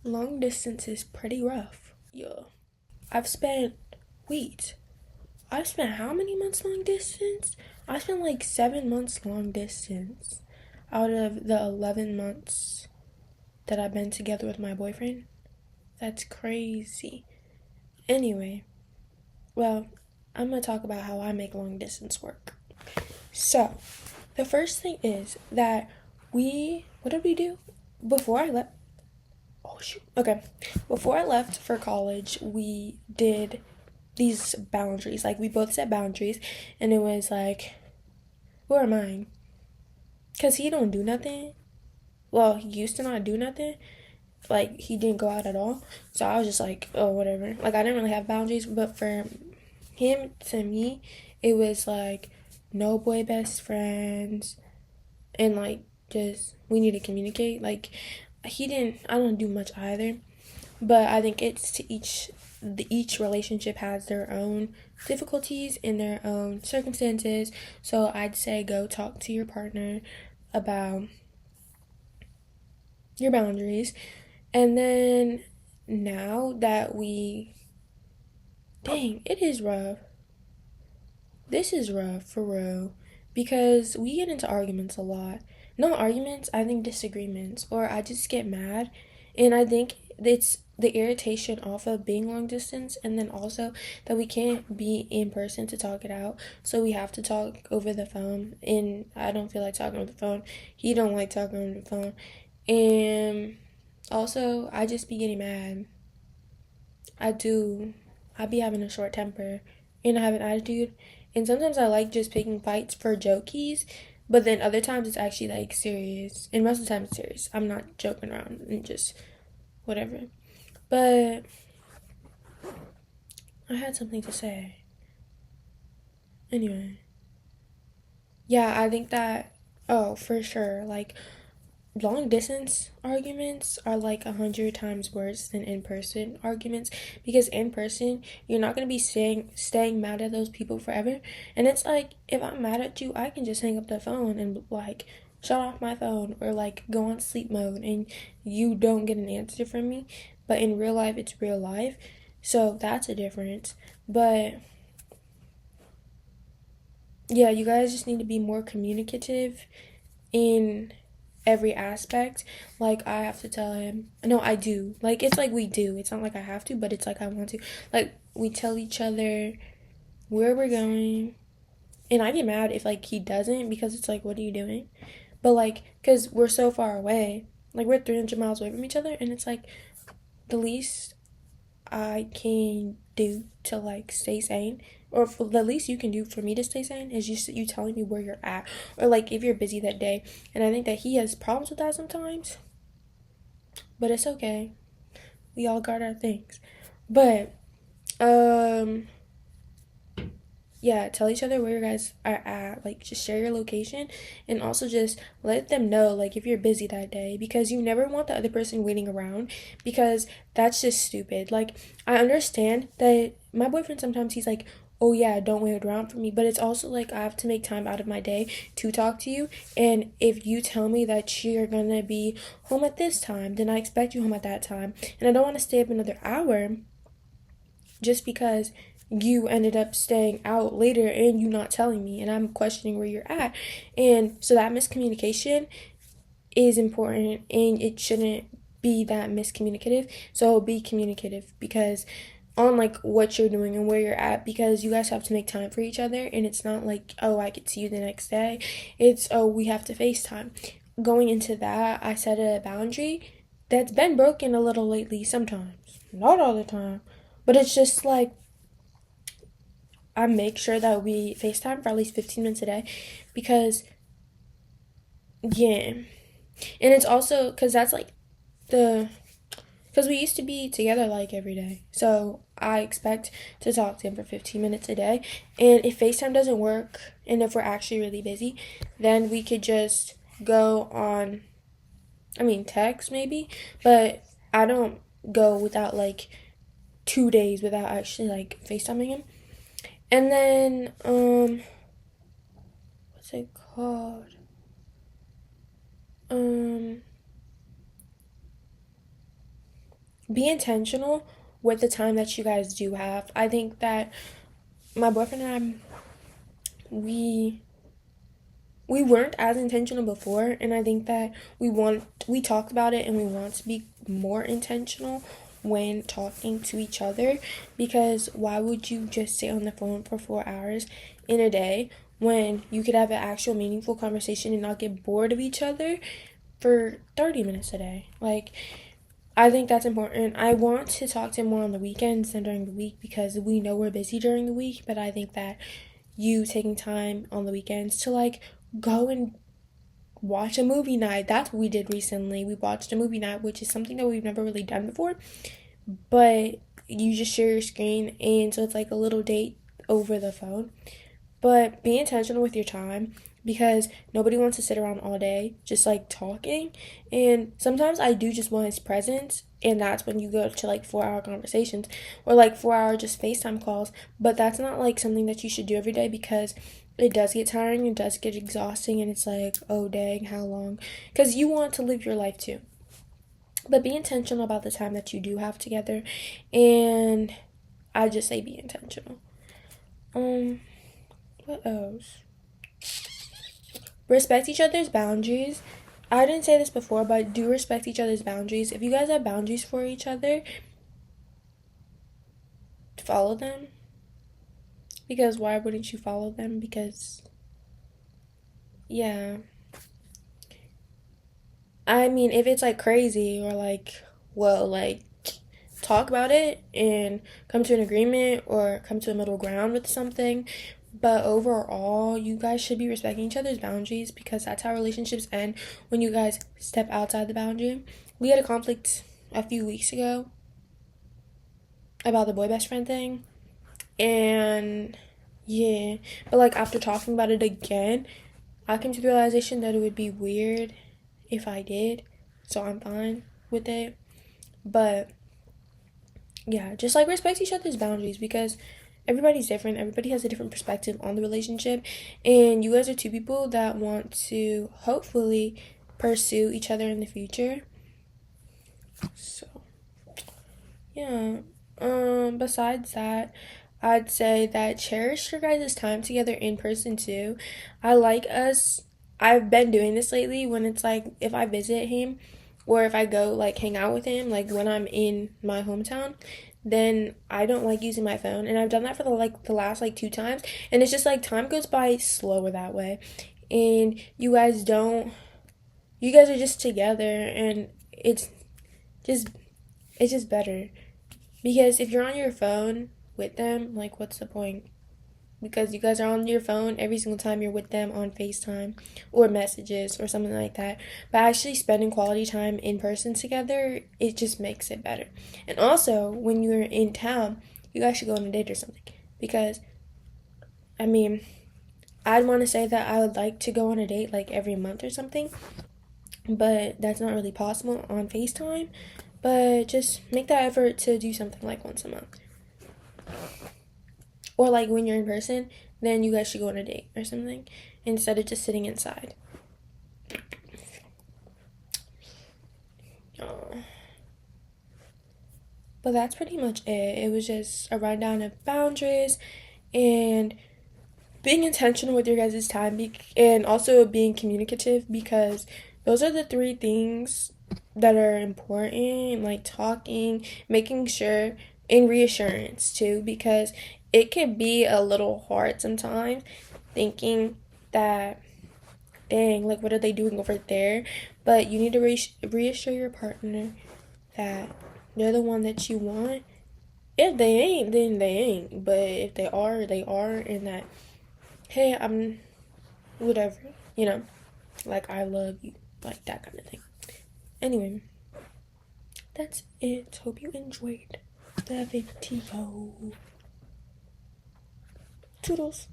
Long distance is pretty rough. Yeah. I've spent, wait, I've spent how many months long distance? I spent like 7 months long distance out of the 11 months that I've been together with my boyfriend. That's crazy. Anyway, well, I'm gonna talk about how I make long distance work. So, the first thing is that what did we do? Before I left, oh shoot, okay. Before I left for college, we did these boundaries. Like, we both set boundaries, and it was like, who are mine? Because he don't do nothing. Well, he used to not do nothing. Like, he didn't go out at all. So I was just like, oh, whatever. Like, I didn't really have boundaries, but for him to me, it was like, no boy best friends, and like, just, we need to communicate. Like, I don't do much either, but I think it's to each relationship has their own difficulties and their own circumstances. So I'd say go talk to your partner about your boundaries. And then now that dang, it is rough. This is rough for real, because we get into arguments a lot. Not arguments, I think disagreements, or I just get mad. And I think it's the irritation off of being long distance, and then also that we can't be in person to talk it out. So we have to talk over the phone, and I don't feel like talking on the phone. He don't like talking on the phone. And also, I just be getting mad. I do. I be having a short temper, and I have an attitude. And sometimes I like just picking fights for jokies, but then other times it's actually like serious. And most of the time it's serious. I'm not joking around and just whatever. But I had something to say. Anyway. Yeah, I think that, oh, for sure. Like, long distance arguments are like 100 times worse than in person arguments, because in person you're not going to be staying mad at those people forever. And it's like, if I'm mad at you, I can just hang up the phone and like shut off my phone or like go on sleep mode, and you don't get an answer from me. But in real life, it's real life, so that's a difference. But yeah, you guys just need to be more communicative in every aspect. Like, I have to tell him, no, I do. Like, it's like we do. It's not like I have to, but it's like I want to. Like, we tell each other where we're going. And I get mad if like he doesn't, because it's like, what are you doing? But like, because we're so far away, like we're 300 miles away from each other, and it's like the least I can do to like stay sane, or for the least you can do for me to stay sane, is you telling me where you're at, or like if you're busy that day. And I think that he has problems with that sometimes, but it's okay. We all got our things. But um yeah, tell each other where you guys are at. Like, just share your location, and also just let them know, like, if you're busy that day, because you never want the other person waiting around, because that's just stupid. Like, I understand that my boyfriend sometimes he's like, oh yeah, don't wait around for me, but it's also like I have to make time out of my day to talk to you. And if you tell me that you're gonna be home at this time, then I expect you home at that time, and I don't want to stay up another hour just because you ended up staying out later and you not telling me, and I'm questioning where you're at. And so that miscommunication is important, and it shouldn't be that miscommunicative. So be communicative, because on like what you're doing and where you're at, because you guys have to make time for each other, and it's not like, oh, I could see you the next day. It's, oh, we have to FaceTime. Going into that, I set a boundary that's been broken a little lately sometimes, not all the time, but it's just like, I make sure that we FaceTime for at least 15 minutes a day, because, yeah. And it's also because that's like because we used to be together like every day. So I expect to talk to him for 15 minutes a day. And if FaceTime doesn't work, and if we're actually really busy, then we could just go on, I mean, text maybe, but I don't go without like 2 days without actually like FaceTiming him. And then, what's it called? Um, be intentional with the time that you guys do have. I think that my boyfriend and I, we weren't as intentional before, and I think that we talked about it and we want to be more intentional when talking to each other, because why would you just stay on the phone for 4 hours in a day when you could have an actual meaningful conversation and not get bored of each other for 30 minutes a day? Like, I think that's important. I want to talk to him more on the weekends than during the week because we know we're busy during the week, but I think that you taking time on the weekends to like go and watch a movie night. That's what we did recently. We watched a movie night, which is something that we've never really done before. But you just share your screen, and so it's like a little date over the phone. But be intentional with your time, because nobody wants to sit around all day just like talking. And sometimes I do just want his presence, and that's when you go to like 4 hour conversations or like 4 hour just FaceTime calls. But that's not like something that you should do every day, because it does get tiring, it does get exhausting, and it's like, oh dang, how long? Because you want to live your life too. But be intentional about the time that you do have together, and I just say be intentional. What else? Respect each other's boundaries. I didn't say this before, but do respect each other's boundaries. If you guys have boundaries for each other, follow them. Because why wouldn't you follow them? Because, yeah. I mean, if it's like crazy or like, well, like, talk about it and come to an agreement or come to a middle ground with something. But overall, you guys should be respecting each other's boundaries, because that's how relationships end, when you guys step outside the boundary. We had a conflict a few weeks ago about the boy best friend thing. And yeah, but like after talking about it again, I came to the realization that it would be weird if I did. So I'm fine with it. But yeah, just like respect each other's boundaries, because everybody's different. Everybody has a different perspective on the relationship, and you guys are two people that want to hopefully pursue each other in the future. So yeah. Besides that, I'd say that cherish your guys' time together in person too. I've been doing this lately when it's like if I visit him or if I go like hang out with him, like when I'm in my hometown, then I don't like using my phone. And I've done that for the last like 2 times, and it's just like time goes by slower that way. And you guys are just together, and just it's just better. Because if you're on your phone with them, like, what's the point? Because you guys are on your phone every single time you're with them on FaceTime or messages or something like that. But actually spending quality time in person together, it just makes it better. And also, when you're in town, you guys should go on a date or something. Because, I mean, I'd want to say that I would like to go on a date like every month or something. But that's not really possible on FaceTime. But just make that effort to do something like once a month. Or like when you're in person, then you guys should go on a date or something instead of just sitting inside. But that's pretty much it. It was just a rundown of boundaries and being intentional with your guys' time, and also being communicative, because those are the 3 things that are important, like talking, making sure, and reassurance too, because it can be a little hard sometimes thinking that, dang, like what are they doing over there? But you need to reassure your partner that they're the one that you want. If they ain't, then they ain't. But if they are, they are. And that, hey, I'm whatever, like I love you, like that kind of thing. Anyway, that's it. Hope you enjoyed the video. Toodles.